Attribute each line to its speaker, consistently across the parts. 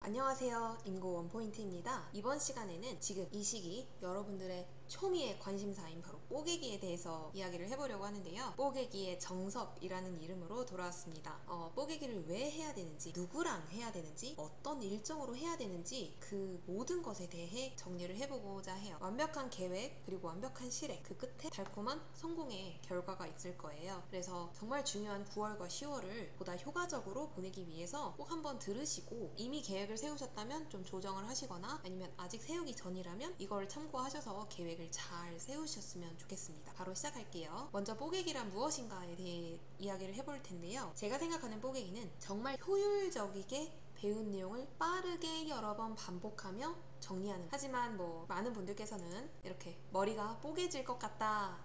Speaker 1: 안녕하세요. 임고 원포인트입니다. 이번 시간에는 지금 이 시기 여러분들의 초미의 관심사인 바로 뽀개기에 대해서 이야기를 해보려고 하는데요. 뽀개기의 정석이라는 이름으로 돌아왔습니다. 뽀개기를 왜 해야 되는지, 누구랑 해야 되는지, 어떤 일정으로 해야 되는지 그 모든 것에 대해 정리를 해보고자 해요. 완벽한 계획 그리고 완벽한 실행, 그 끝에 달콤한 성공의 결과가 있을 거예요. 그래서 정말 중요한 9월과 10월을 보다 효과적으로 보내기 위해서 꼭 한번 들으시고, 이미 계획을 세우셨다면 좀 조정을 하시거나 아니면 아직 세우기 전이라면 이걸 참고하셔서 계획을 잘 세우셨으면 좋겠습니다. 바로 시작할게요. 먼저 뽀개기란 무엇인가에 대해 이야기를 해볼 텐데요. 제가 생각하는 뽀개기는 정말 효율적이게 배운 내용을 빠르게 여러 번 반복하며 정리하는, 하지만 많은 분들께서는 이렇게 머리가 뽀개질 것 같다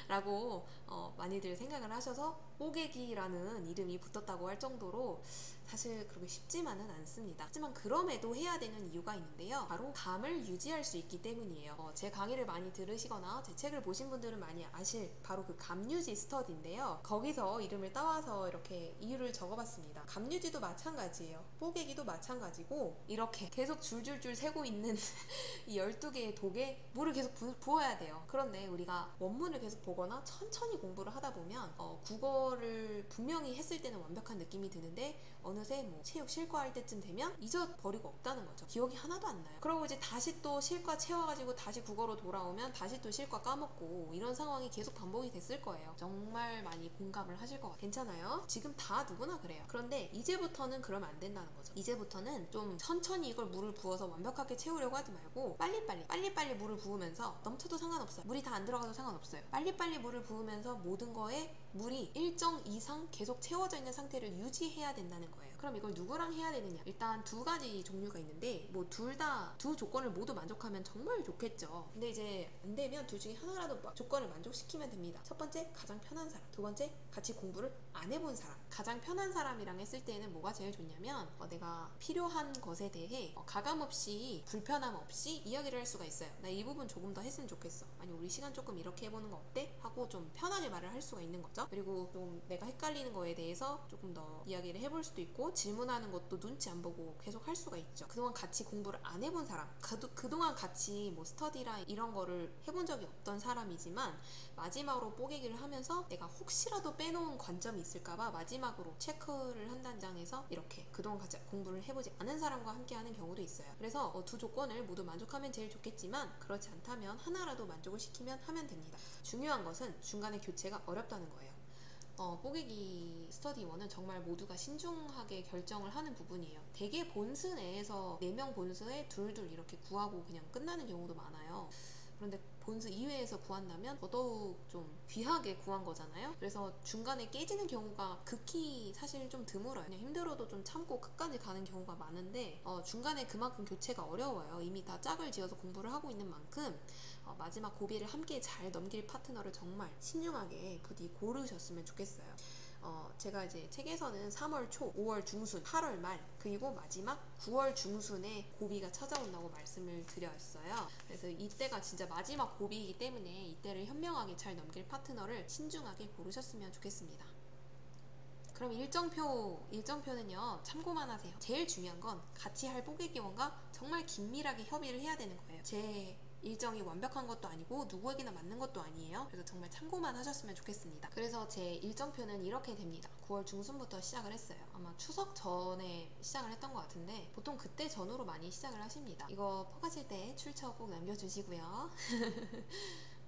Speaker 1: 라고 많이들 생각을 하셔서 뽀개기라는 이름이 붙었다고 할 정도로 사실 그렇게 쉽지만은 않습니다. 하지만 그럼에도 해야 되는 이유가 있는데요. 바로 감을 유지할 수 있기 때문이에요. 제 강의를 많이 들으시거나 제 책을 보신 분들은 많이 아실 바로 그 감유지 스터디인데요. 거기서 이름을 따와서 이렇게 이유를 적어봤습니다. 감유지도 마찬가지예요. 뽀개기도 마찬가지고, 이렇게 계속 줄줄줄 세고 있는 이 12개의 독에 물을 계속 부어야 돼요. 그런데 우리가 원문을 계속 보거나 천천히 공부를 하다 보면 국어를 분명히 했을 때는 완벽한 느낌이 드는데 어느새 체육 실과할 때쯤 되면 잊어버리고 없다는 거죠. 기억이 하나도 안 나요. 그러고 이제 다시 또 실과 채워가지고 다시 국어로 돌아오면 다시 또 실과 까먹고, 이런 상황이 계속 반복이 됐을 거예요. 정말 많이 공감을 하실 것 같아요. 괜찮아요? 지금 다 누구나 그래요. 그런데 이제부터는 그러면 안 된다는 거죠. 이제부터는 좀 천천히 이걸 물을 부어서 완벽하게 채우려고 하지 말고 빨리빨리 물을 부으면서, 넘쳐도 상관없어요. 물이 다 안 들어가도 상관없어요. 빨리빨리 물을 부으면서 모든 거에 물이 일정 이상 계속 채워져 있는 상태를 유지해야 된다는 거예요. 그럼 이걸 누구랑 해야 되느냐? 일단 두 가지 종류가 있는데 두 조건을 모두 만족하면 정말 좋겠죠. 근데 이제 안 되면 둘 중에 하나라도 조건을 만족시키면 됩니다. 첫 번째, 가장 편한 사람. 두 번째, 같이 공부를 안 해본 사람. 가장 편한 사람이랑 했을 때는 뭐가 제일 좋냐면 내가 필요한 것에 대해 가감 없이, 불편함 없이 이야기를 할 수가 있어요. 나 이 부분 조금 더 했으면 좋겠어. 아니 우리 시간 조금 이렇게 해보는 거 어때? 하고 좀 편하게 말을 할 수가 있는 거죠. 그리고 좀 내가 헷갈리는 거에 대해서 조금 더 이야기를 해볼 수도 있고, 질문하는 것도 눈치 안 보고 계속 할 수가 있죠. 그동안 같이 공부를 안 해본 사람, 그동안 같이 스터디랑 이런 거를 해본 적이 없던 사람이지만 마지막으로 뽀개기를 하면서 내가 혹시라도 빼놓은 관점이 있을까봐 마지막으로 체크를 한다는 장에서 이렇게 그동안 같이 공부를 해보지 않은 사람과 함께 하는 경우도 있어요. 그래서 두 조건을 모두 만족하면 제일 좋겠지만, 그렇지 않다면 하나라도 만족을 시키면 하면 됩니다. 중요한 것은 중간에 교체가 어렵다는 거예요. 뽀개기 스터디 1은 정말 모두가 신중하게 결정을 하는 부분이에요. 대개 본스 내에서 4명 본스에 둘둘 이렇게 구하고 그냥 끝나는 경우도 많아요. 그런데 본스 이외에서 구한다면 더더욱 좀 귀하게 구한 거잖아요. 그래서 중간에 깨지는 경우가 극히 사실 좀 드물어요. 그냥 힘들어도 좀 참고 끝까지 가는 경우가 많은데 중간에 그만큼 교체가 어려워요. 이미 다 짝을 지어서 공부를 하고 있는 만큼 마지막 고비를 함께 잘 넘길 파트너를 정말 신중하게 부디 고르셨으면 좋겠어요. 제가 이제 책에서는 3월 초, 5월 중순, 8월 말, 그리고 마지막 9월 중순에 고비가 찾아온다고 말씀을 드렸어요. 그래서 이때가 진짜 마지막 고비이기 때문에 이때를 현명하게 잘 넘길 파트너를 신중하게 고르셨으면 좋겠습니다. 그럼 일정표는요, 참고만 하세요. 제일 중요한 건 같이 할 뽀개기원과 정말 긴밀하게 협의를 해야 되는 거예요. 제 일정이 완벽한 것도 아니고 누구에게나 맞는 것도 아니에요. 그래서 정말 참고만 하셨으면 좋겠습니다. 그래서 제 일정표는 이렇게 됩니다. 9월 중순부터 시작을 했어요. 아마 추석 전에 시작을 했던 것 같은데 보통 그때 전후로 많이 시작을 하십니다. 이거 퍼가실 때 출처 꼭 남겨주시고요.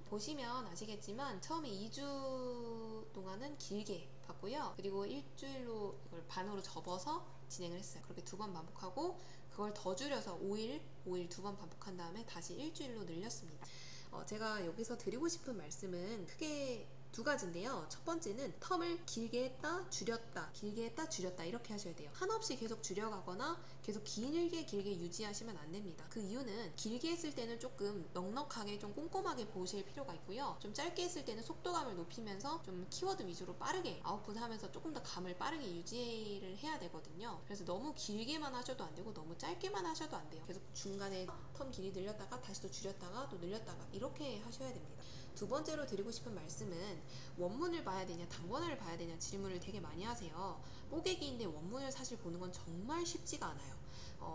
Speaker 1: 보시면 아시겠지만 처음에 2주 동안은 길게 봤고요. 그리고 일주일로 이걸 반으로 접어서 진행을 했어요. 그렇게 2번 반복하고 그걸 더 줄여서 5일 2번 반복한 다음에 다시 일주일로 늘렸습니다. 제가 여기서 드리고 싶은 말씀은 크게 두 가지인데요. 첫 번째는 텀을 길게 했다 줄였다, 길게 했다 줄였다 이렇게 하셔야 돼요. 한없이 계속 줄여가거나 계속 길게 유지하시면 안 됩니다. 그 이유는 길게 했을 때는 조금 넉넉하게 좀 꼼꼼하게 보실 필요가 있고요. 좀 짧게 했을 때는 속도감을 높이면서 좀 키워드 위주로 빠르게 아웃풋하면서 조금 더 감을 빠르게 유지를 해야 되거든요. 그래서 너무 길게만 하셔도 안 되고 너무 짧게만 하셔도 안 돼요. 계속 중간에 텀 길이 늘렸다가 다시 또 줄였다가 또 늘렸다가 이렇게 하셔야 됩니다. 두 번째로 드리고 싶은 말씀은 원문을 봐야 되냐 단권화를 봐야 되냐 질문을 되게 많이 하세요. 뽀개기인데 원문을 사실 보는 건 정말 쉽지가 않아요.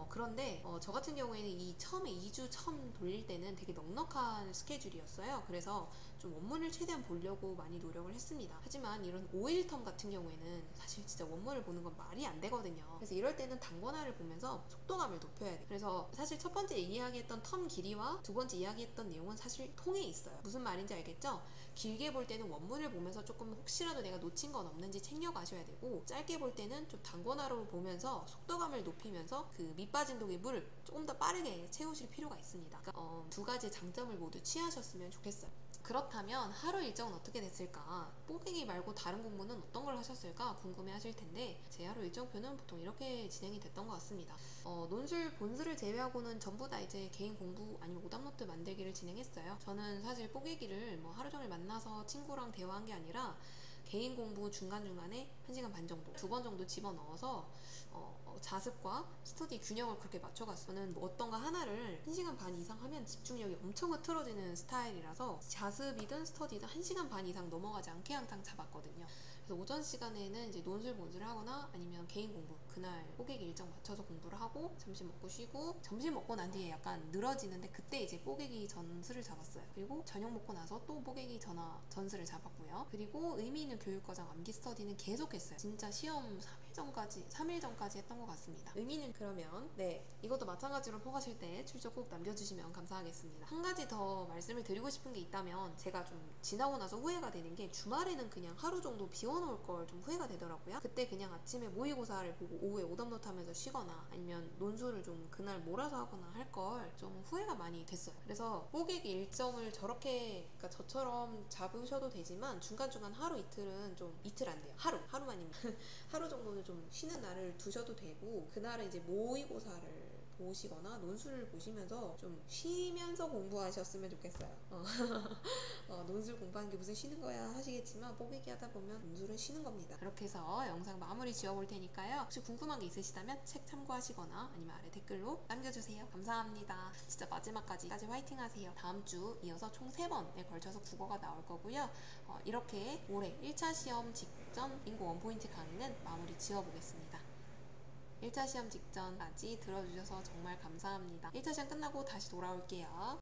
Speaker 1: 그런데 저 같은 경우에는 이 처음에 2주 처음 돌릴 때는 되게 넉넉한 스케줄이었어요. 그래서 좀 원문을 최대한 보려고 많이 노력을 했습니다. 하지만 이런 5일 텀 같은 경우에는 사실 진짜 원문을 보는 건 말이 안 되거든요. 그래서 이럴 때는 단권화를 보면서 속도감을 높여야 돼요. 그래서 사실 첫 번째 이야기했던 텀 길이와 두 번째 이야기했던 내용은 사실 통해 있어요. 무슨 말인지 알겠죠? 길게 볼 때는 원문을 보면서 조금 혹시라도 내가 놓친 건 없는지 챙겨 가셔야 되고, 짧게 볼 때는 좀 단권화로 보면서 속도감을 높이면서 그 밑빠진 독의 물을 조금 더 빠르게 채우실 필요가 있습니다. 그러니까 두 가지 장점을 모두 취하셨으면 좋겠어요. 그렇다면 하루 일정은 어떻게 됐을까? 뽀개기 말고 다른 공부는 어떤 걸 하셨을까 궁금해 하실 텐데, 제 하루 일정표는 보통 이렇게 진행이 됐던 것 같습니다. 논술, 본술을 제외하고는 전부 다 이제 개인 공부 아니면 오답노트 만들기를 진행했어요. 저는 사실 뽀개기를 뭐 하루 종일 만나서 친구랑 대화한 게 아니라 개인 공부 중간중간에 1시간 반 정도, 2번 정도 집어넣어서 자습과 스터디 균형을 그렇게 맞춰갔어요. 저는 뭐 어떤가 하나를 1시간 반 이상 하면 집중력이 엄청 흐트러지는 스타일이라서 자습이든 스터디든 1시간 반 이상 넘어가지 않게 항상 잡았거든요. 그래서 오전 시간에는 이제 논술 본술을 하거나 아니면 개인 공부, 그날 뽀개기 일정 맞춰서 공부를 하고 점심 먹고 쉬고, 점심 먹고 난 뒤에 약간 늘어지는데 그때 이제 뽀개기 전술을 잡았어요. 그리고 저녁 먹고 나서 또 뽀개기 전술을 잡았고요. 그리고 의미 있는 교육과정 암기 스터디는 계속했어요. 진짜 시험 3일 전까지 했던 것 같습니다. 의미는 그러면 이것도 마찬가지로 포가실 때 출처 꼭 남겨주시면 감사하겠습니다. 한 가지 더 말씀을 드리고 싶은 게 있다면, 제가 좀 지나고 나서 후회가 되는 게 주말에는 그냥 하루 정도 비워놓을 걸 좀 후회가 되더라고요. 그때 그냥 아침에 모의고사를 보고 오후에 오답노트 하면서 쉬거나 아니면 논술을 좀 그날 몰아서 하거나 할 걸 좀 후회가 많이 됐어요. 그래서 뽀개기 일정을 저렇게, 그러니까 저처럼 잡으셔도 되지만 중간중간 하루 이틀은 좀, 이틀 안 돼요. 하루만입니다. 하루 정도는 좀 쉬는 날을 두셔도 되고, 그날은 이제 모의고사를 보시거나 논술을 보시면서 좀 쉬면서 공부하셨으면 좋겠어요. 논술 공부하는 게 무슨 쉬는 거야 하시겠지만, 뽀개기 하다 보면 논술은 쉬는 겁니다. 그렇게 해서 영상 마무리 지어볼 테니까요. 혹시 궁금한 게 있으시다면 책 참고하시거나 아니면 아래 댓글로 남겨주세요. 감사합니다. 진짜 마지막까지 화이팅 하세요. 다음 주 이어서 총 3번에 걸쳐서 국어가 나올 거고요. 이렇게 올해 1차 시험 직전 빙고 원포인트 강의는 마무리 지어보겠습니다. 1차 시험 직전까지 들어주셔서 정말 감사합니다. 1차 시험 끝나고 다시 돌아올게요.